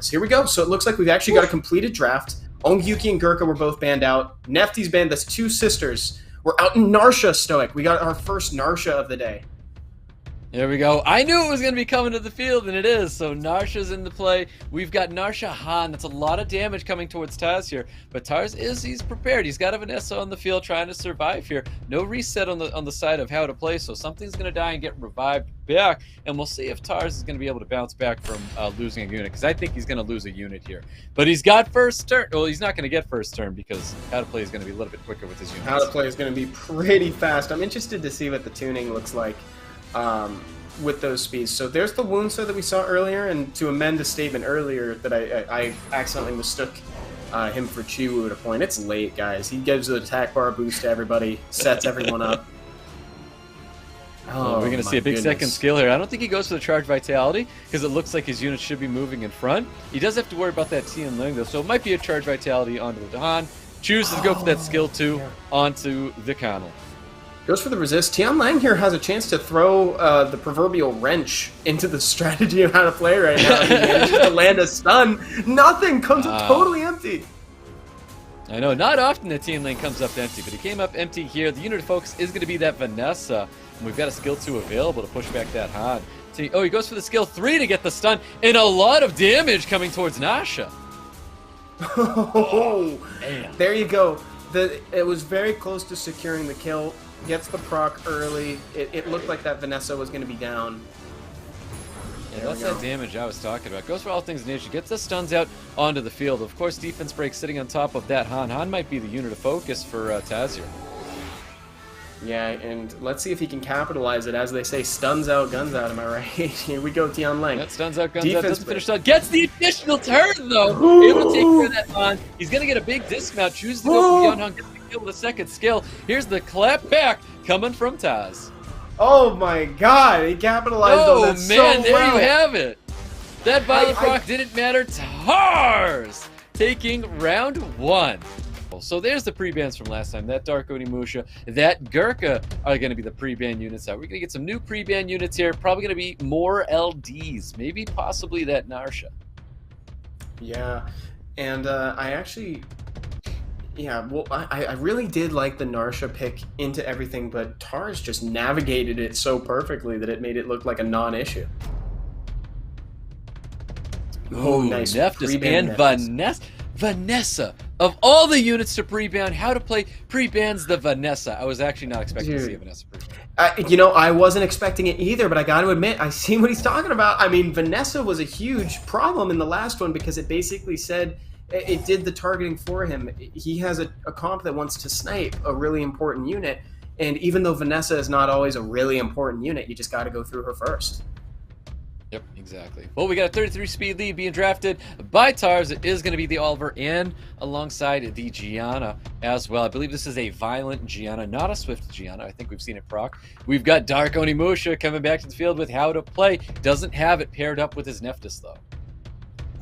So here we go. So it looks like we've actually got a completed draft. Ongyuki and Gurkha were both banned out. Nefty's banned. That's two sisters. We're out in Narsha, Stoic. We got our first Narsha of the day. There we go. I knew it was going to be coming to the field, and it is. So Narsha's in the play. We've got Narsha Han. That's a lot of damage coming towards TARS here. But TARS he's prepared. He's got a Vanessa on the field trying to survive here. No reset on the side of how to play. So something's going to die and get revived back. And we'll see if TARS is going to be able to bounce back from losing a unit. Because I think he's going to lose a unit here. But he's got first turn. Well, he's not going to get first turn because how to play is going to be a little bit quicker with his units. How to play is going to be pretty fast. I'm interested to see what the tuning looks like. With those speeds. So there's the Wounsa that we saw earlier, and to amend a statement earlier that I accidentally mistook him for Chiwu at a point. It's late, guys. He gives the attack bar boost to everybody, sets everyone up. Oh, we're going to see a big second skill here. I don't think he goes for the Charge Vitality because it looks like his units should be moving in front. He does have to worry about that Tian Ling, though, so it might be a Charge Vitality onto the Dahan. Chooses to go for that skill 2 onto the Connell. Goes for the resist. Tian Lang here has a chance to throw the proverbial wrench into the strategy of how to play right now. He manages to land a stun. Nothing comes up totally empty. I know, not often that Tian Lang comes up empty, but he came up empty here. The unit of focus is going to be that Vanessa, and we've got a skill 2 available to push back that Han. Oh, he goes for the skill 3 to get the stun, and a lot of damage coming towards Nasha. Oh, there you go. It was very close to securing the kill. Gets the proc early. It looked like that Vanessa was going to be down. Yeah, that's that damage I was talking about. Goes for all things nature. Gets the stuns out onto the field. Of course, defense break sitting on top of that Han. Han might be the unit of focus for Tazir. Yeah, and let's see if he can capitalize it. As they say, stuns out, guns out. Am I right? Here we go, Tian Lang. That stuns out, guns out. Doesn't finish stun. Gets the additional turn, though. Able to take care of that Han. He's going to get a big dismount. Chooses to go for beyond Han. Gets the kill with a second skill. Here's the clap back coming from Taz. Oh my god, he capitalized on that so well. Oh man, there you have it. That Violet proc didn't matter. TARS taking round 1. So there's the pre-bans from last time. That Dark Onimusha, that Gurkha are going to be the pre-ban units. We're going to get some new pre-ban units here. Probably going to be more LDs. Maybe possibly that Narsha. Yeah, and I actually... Yeah, well, I really did like the Narsha pick into everything, but TARS just navigated it so perfectly that it made it look like a non-issue. Oh, nice. Neftis and Vanessa. Of all the units to pre-ban, how to play pre-bans the Vanessa. I was actually not expecting to see a Vanessa pre-ban. You know, I wasn't expecting it either, but I got to admit, I see what he's talking about. I mean, Vanessa was a huge problem in the last one because it basically said... It did the targeting for him. He has a comp that wants to snipe a really important unit, and even though Vanessa is not always a really important unit, you just got to go through her first. Yep, exactly. Well, we got a 33 speed lead being drafted by TARS. It is going to be the Oliver and alongside the Gianna as well. I believe this is a violent Gianna, not a swift Gianna. I think we've seen it proc. We've got Dark Onimusha coming back to the field with how to play. Doesn't have it paired up with his Neftis, though.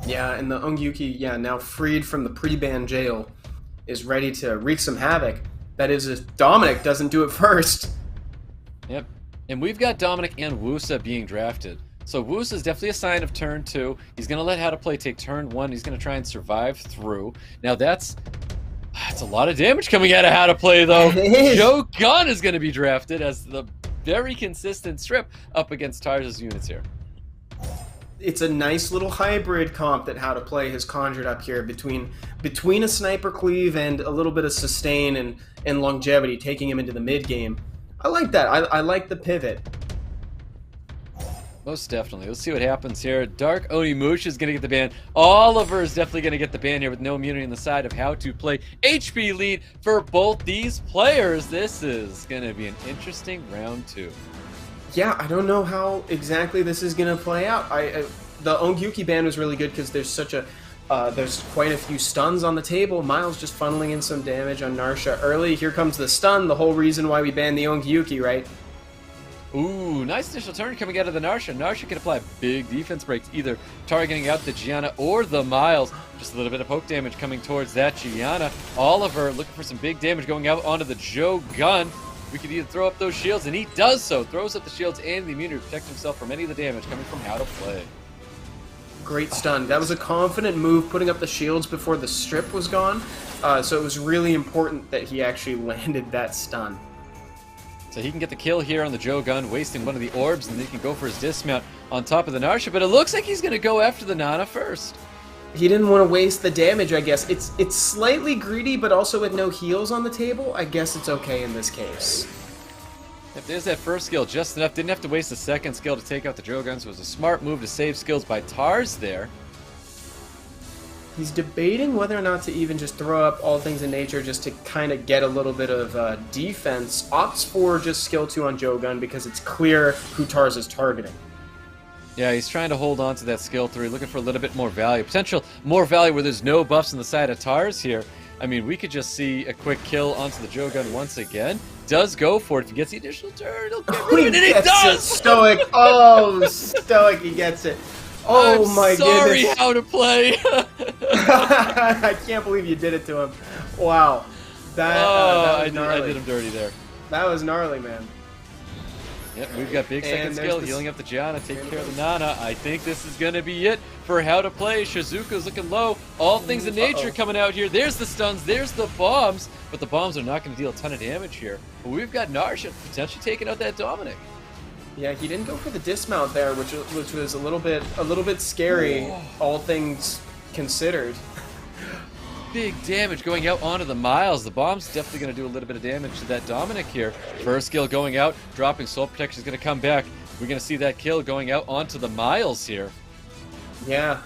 Yeah, and the Ongyuki, now freed from the pre-ban jail, is ready to wreak some havoc. That is, if Dominic doesn't do it first. Yep, and we've got Dominic and Wusa being drafted. So Wusa is definitely a sign of turn 2. He's going to let how to play take turn 1. He's going to try and survive through. Now that's a lot of damage coming out of how to play, though. Joe Gunn is going to be drafted as the very consistent strip up against TARS' units here. It's a nice little hybrid comp that how to play has conjured up here between a sniper cleave and a little bit of sustain and longevity, taking him into the mid game. I like that. I like the pivot. Most definitely. Let's see what happens here. Dark Onimusha is going to get the ban. Oliver is definitely going to get the ban here with no immunity on the side of how to play. HP lead for both these players. This is going to be an interesting round 2. Yeah, I don't know how exactly this is going to play out. The Ongyuki ban was really good because there's there's quite a few stuns on the table. Miles just funneling in some damage on Narsha early. Here comes the stun, the whole reason why we banned the Ongyuki, right? Ooh, nice initial turn coming out of the Narsha. Narsha can apply big defense breaks, either targeting out the Gianna or the Miles. Just a little bit of poke damage coming towards that Gianna. Oliver looking for some big damage going out onto the Joe Gunn. We could either throw up those shields, and he does so. Throws up the shields and the immunity to protect himself from any of the damage coming from how to play. great stun. That was a confident move, putting up the shields before the strip was gone. So it was really important that he actually landed that stun. So he can get the kill here on the Joe gun, wasting one of the orbs, and then he can go for his dismount on top of the Narsha. But it looks like he's going to go after the Nana first. He didn't want to waste the damage, I guess. It's slightly greedy, but also with no heals on the table, I guess it's okay in this case. If there's that first skill, just enough. Didn't have to waste the second skill to take out the Joe gun, so it was a smart move to save skills by TARS there. He's debating whether or not to even just throw up All Things in Nature just to kind of get a little bit of defense. Opts for just skill 2 on Joe gun because it's clear who TARS is targeting. Yeah, he's trying to hold on to that skill 3, looking for a little bit more value. Potential more value where there's no buffs on the side of TARS here. I mean, we could just see a quick kill onto the Joe gun once again. Does go for it. If he gets the additional turn, he'll get rid of it, and he does! Stoic. Oh, Stoic, he gets it. Oh my sorry, goodness. how to play. I can't believe you did it to him. Wow. That was gnarly. I did him dirty there. That was gnarly, man. Yep, we've got big second And skill, there's healing up the Gianna, taking care of the Nana. I think this is going to be it for how to play. Shizuka's looking low. All Things in Nature coming out here. There's the stuns, there's the bombs, but the bombs are not going to deal a ton of damage here. But we've got Narsha potentially taking out that Dominic. Yeah, he didn't go for the dismount there, which was a little bit scary, all things considered. Big damage going out onto the Miles. The bomb's definitely going to do a little bit of damage to that Dominic here. First skill going out, dropping Soul Protection is going to come back. We're going to see that kill going out onto the Miles here. Yeah,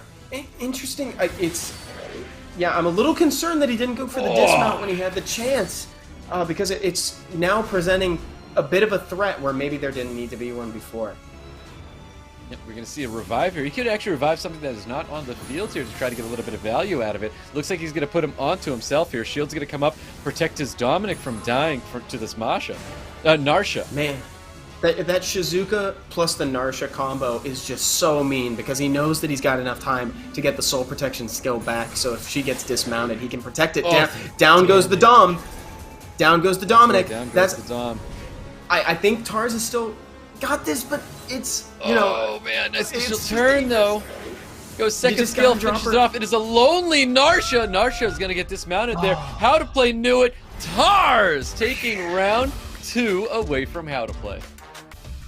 interesting. Yeah, I'm a little concerned that he didn't go for the dismount when he had the chance, because it's now presenting a bit of a threat where maybe there didn't need to be one before. Yep, we're going to see a revive here. He could actually revive something that is not on the field here to try to get a little bit of value out of it. Looks like he's going to put him onto himself here. Shield's going to come up, protect his Dominic from dying to this Narsha. Man, that Shizuka plus the Narsha combo is just so mean because he knows that he's got enough time to get the Soul Protection skill back, so if she gets dismounted, he can protect it. Down goes the Dom. Down goes the Dominic. Down goes the Dom. I think TARS is still got this, but it's, you know... Oh, man, nice initial turn, though. Goes second skill, finishes it off. It is a lonely Narsha. Narsha is going to get dismounted there. How to Play knew it. TARS taking round 2 away from How to Play.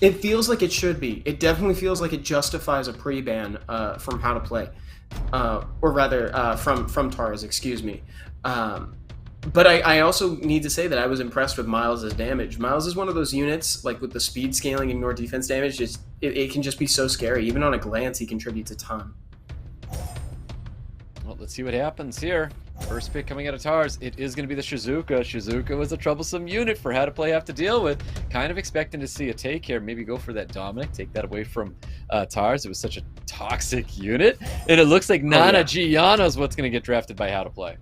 It feels like it should be. It definitely feels like it justifies a pre-ban from How to Play. Or rather, from TARS, excuse me. But I also need to say that I was impressed with Miles' damage. Miles is one of those units, like with the speed scaling, ignore defense damage, it can just be so scary. Even on a glance, he contributes a ton. Well, let's see what happens here. First pick coming out of TARS, it is going to be the Shizuka. Shizuka was a troublesome unit for How to Play have to deal with. Kind of expecting to see a take here, maybe go for that Dominic, take that away from TARS. It was such a toxic unit. And it looks like Nana Gianna is what's going to get drafted by How to Play.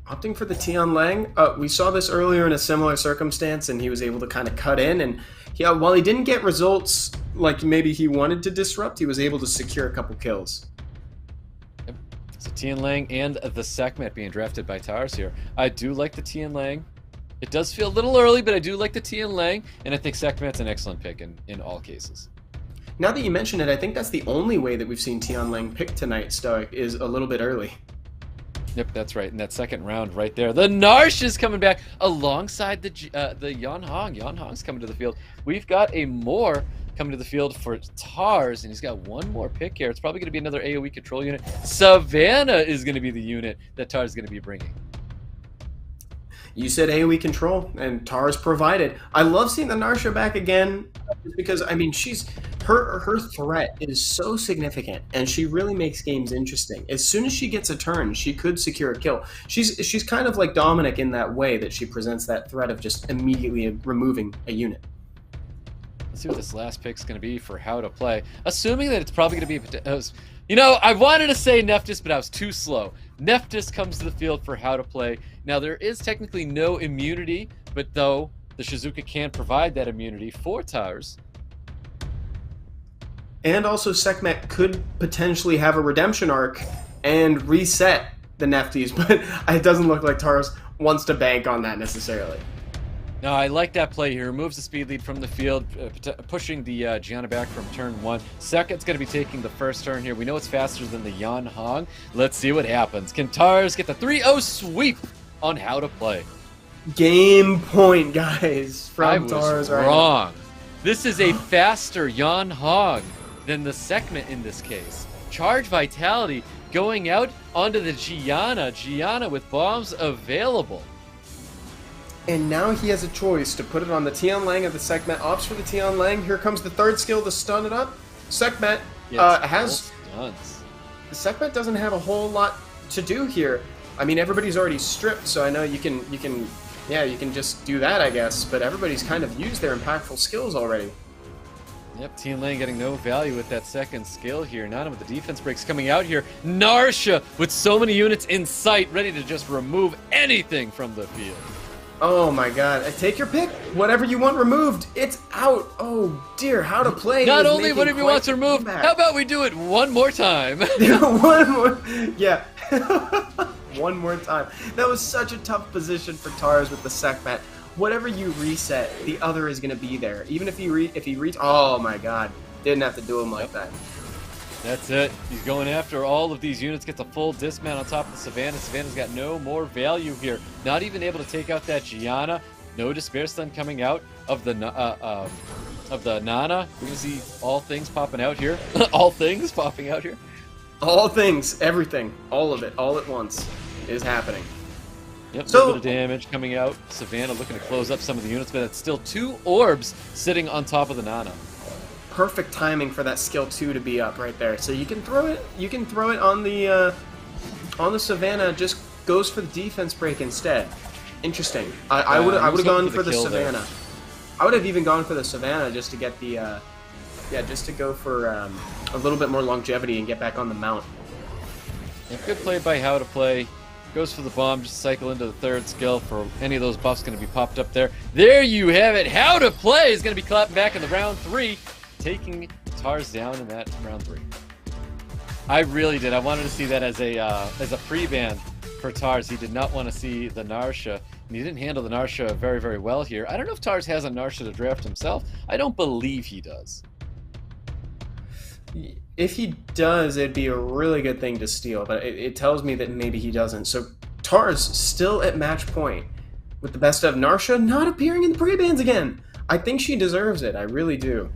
Opting for the Tian Lang, we saw this earlier in a similar circumstance, and he was able to kind of cut in. And while he didn't get results like maybe he wanted to disrupt, he was able to secure a couple kills. Yep. So Tian Lang and the Sekhmet being drafted by TARS here. I do like the Tian Lang. It does feel a little early, but I do like the Tian Lang, and I think Sekhmet's an excellent pick in all cases. Now that you mention it, I think that's the only way that we've seen Tian Lang pick tonight, Stoic, is a little bit early. Yep, that's right. In that second round right there. The Narsh is coming back alongside the Yan Hong. Yan Hong's coming to the field. We've got a more coming to the field for TARS, and he's got one more pick here. It's probably going to be another AoE control unit. Savannah is going to be the unit that TARS is going to be bringing. You said AoE control, and TARS provided. I love seeing the Narsha back again, because, I mean, her threat is so significant, and she really makes games interesting. As soon as she gets a turn, she could secure a kill. She's kind of like Dominic in that way, that she presents that threat of just immediately removing a unit. Let's see what this last pick's going to be for How to Play. Assuming that it's probably going to be... You know, I wanted to say Nephthys, but I was too slow. Nephthys comes to the field for How to Play. Now, there is technically no immunity, but though the Shizuka can provide that immunity for TARS. And also, Sekhmet could potentially have a redemption arc and reset the Nephthys, but it doesn't look like TARS wants to bank on that necessarily. No, I like that play. He removes the speed lead from the field, pushing the Gianna back from turn 1. Second's going to be taking the first turn here. We know it's faster than the Yan Hong. Let's see what happens. Can TARS get the 3-0 sweep on How to Play? Game point, guys, from TARS right now. Wrong. This is a faster Yan Hong than the segment in this case. Charge Vitality going out onto the Gianna. Gianna with bombs available. And now he has a choice to put it on the Tian Lang of the Sekhmet. Opts for the Tian Lang. Here comes the third skill to stun it up. Sekhmet has... The Sekhmet doesn't have a whole lot to do here. I mean, everybody's already stripped, so I know you can just do that, I guess. But everybody's kind of used their impactful skills already. Yep, Tian Lang getting no value with that second skill here. Nana with the defense breaks coming out here. Narsha with so many units in sight, ready to just remove anything from the field. Oh my god. Take your pick. Whatever you want removed, it's out. Oh dear, How to Play. Not only whatever you want to remove, how about we do it one more time? One more. Yeah. One more time. That was such a tough position for TARS with the Sekhmet. Whatever you reset, the other is going to be there. Even if he reach. Oh my god. Didn't have to do him like that. That's it. He's going after all of these units, gets a full dismount on top of the Savannah. Savannah's got no more value here. Not even able to take out that Gianna. No Despair Stun coming out of the Nana. We're going to see all things popping out here. All things popping out here. All things, everything, all of it, all at once is happening. Yep, so a little bit of damage coming out. Savannah looking to close up some of the units, but it's still 2 orbs sitting on top of the Nana. Perfect timing for that skill 2 to be up right there. So you can throw it. You can throw it on the Savannah. Just goes for the defense break instead. Interesting. I would have gone for the Savannah. There. I would have even gone for the Savannah just to get the just to go for a little bit more longevity and get back on the mount. Yep, good play by How to Play. Goes for the bomb, just cycle into the third skill for any of those buffs going to be popped up there. There you have it. How to Play is going to be clapping back in the round 3. Taking TARS down in that round 3. I really did. I wanted to see that as a pre-ban for TARS. He did not want to see the Narsha, and he didn't handle the Narsha very, very well here. I don't know if TARS has a Narsha to draft himself. I don't believe he does. If he does, it'd be a really good thing to steal, but it tells me that maybe he doesn't. So TARS still at match point with the best of Narsha not appearing in the pre-bans again. I think she deserves it. I really do.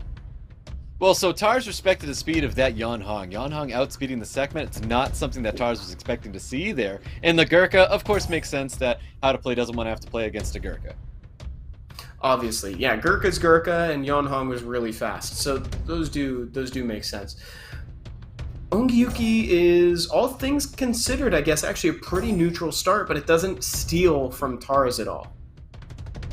Well, so TARS respected the speed of that Yan Hong. Yan Hong outspeeding the Sekhmet. It's not something that TARS was expecting to see there. And the Gurkha, of course, makes sense that How to Play doesn't want to have to play against a Gurkha. Obviously, yeah, Gurkha's Gurkha, and Yan Hong was really fast. So those do make sense. Ongiyuki is, all things considered, I guess, actually a pretty neutral start, but it doesn't steal from TARS at all.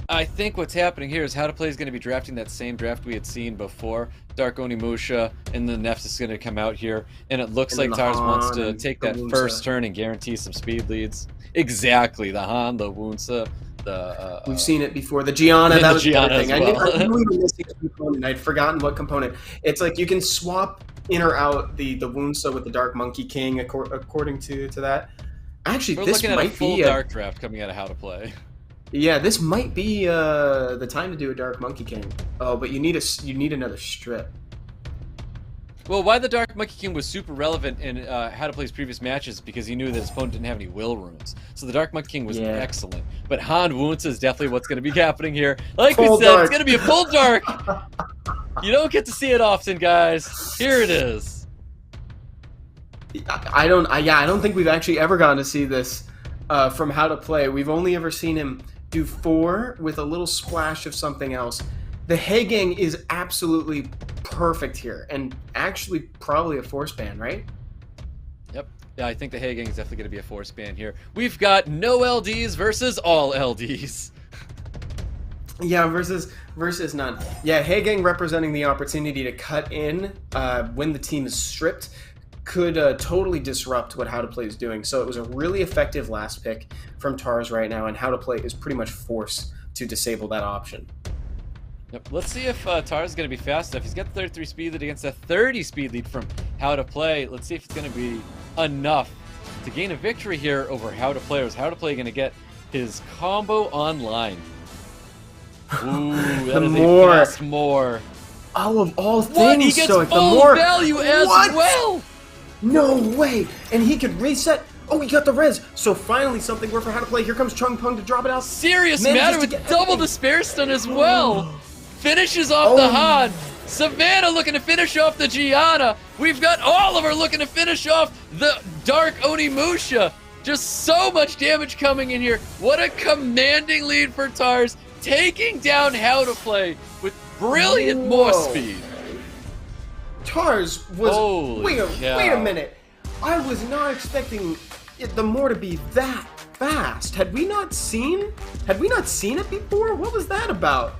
I think what's happening here is How to Play is going to be drafting that same draft we had seen before. Dark Onimusha, and the Nefs is going to come out here, and it looks like TARS wants to take that first turn and guarantee some speed leads. Exactly, the Han, the Wunsa, the... We've seen it before. The Gianna, that was the other thing. Well. I knew we were missing a component. I'd forgotten what component. It's like you can swap in or out the Wunsa with the Dark Monkey King according to that. Actually, We're this looking might at a full be dark draft coming out of How to Play. Yeah, this might be the time to do a Dark Monkey King. Oh, but you need another strip. Well, why the Dark Monkey King was super relevant in How to Play's previous matches because he knew that his opponent didn't have any will runes. So the Dark Monkey King was excellent. But Han Wunsa is definitely what's going to be happening here. Like we said, it's going to be a full dark. You don't get to see it often, guys. Here it is. I don't think we've actually ever gotten to see this from How to Play. We've only ever seen him do 4 with a little splash of something else. The Haegang is absolutely perfect here, and actually probably a force ban, right? Yep. Yeah, I think the Haegang is definitely going to be a force ban here. We've got no LDs versus all LDs. Yeah, versus none. Yeah, Haegang representing the opportunity to cut in when the team is stripped could totally disrupt what How to Play is doing. So it was a really effective last pick from TARS right now, and How to Play is pretty much forced to disable that option. Yep. Let's see if TARS is going to be fast enough. He's got the 33 speed lead against a 30 speed lead from How to Play. Let's see if it's going to be enough to gain a victory here over How to Play. Or is How to Play going to get his combo online? Ooh, that The is more- a fast more. Oh, of all What? things, He gets Stoic, the full more value as What? well. No way! And he could reset. Oh, he got the res. So finally, something worked for how to play. Here comes Chung Pung to drop it out. Serious Manages matter to with get double everything. the spare stun as well. Finishes off Oh. the Han. Savannah looking to finish off the Gianna. We've got Oliver looking to finish off the Dark Onimusha. Just so much damage coming in here. What a commanding lead for TARS, taking down HOWTOPLay with brilliant more Whoa. speed. TARS was. Holy Wait cow. a minute. I was not expecting the more to be that fast. Had we not seen it before? What was that about?